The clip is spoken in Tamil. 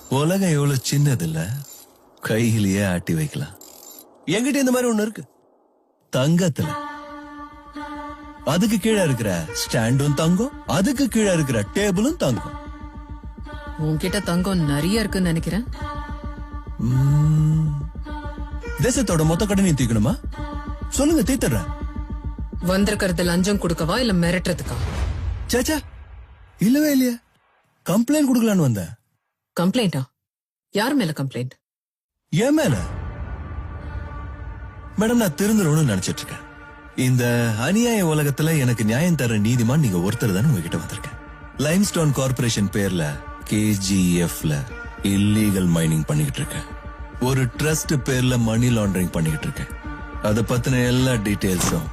உலகம் எவ்வளவு சின்னது இல்ல, கையிலேயே ஆட்டி வைக்கலாம். என்கிட்ட இந்த மாதிரி ஒண்ணு இருக்கு, தங்கத்துல. அதுக்கு கீழே இருக்கிற ஸ்டாண்டும் தங்கம், அதுக்கு கீழே இருக்கிற டேபிளும் தங்கம். உன்கிட்ட தங்கம் நிறைய இருக்குன்னு நினைக்கிறேன். தேசத்தோட மொத்த கடனையும் தீக்கணுமா? சொல்லுங்க, தீத்துறேன். வந்திருக்கிறது லஞ்சம் கொடுக்கவா இல்ல மிரட்டுறதுக்கா? சேச்சா, இல்லவே இல்லையா. கம்ப்ளைண்ட் கொடுக்கலான்னு வந்தேன். கம்ப்ளைண்டா? யார் மேல கம்ப்ளைண்ட்? ஏன் மேல? மேடம், நான் திருந்துறோம்னு நினைச்சிட்டு இருக்கேன். இந்த அநியாய உலகத்துல எனக்கு நியாயம் தர நீதிமான் நீங்க ஒருத்தர் தானே உங்ககிட்ட வந்திருக்கேன். லைம்ஸ்டோன் கார்பரேஷன் பேர்ல KGFல இல்லீகல் மைனிங் பண்ணிக்கிட்டு இருக்கேன். ஒரு ட்ரஸ்ட் பேர்ல மணி லாண்டரிங் பண்ணிக்கிட்டு இருக்கேன். அத பத்தின எல்லா டீடைல்ஸும்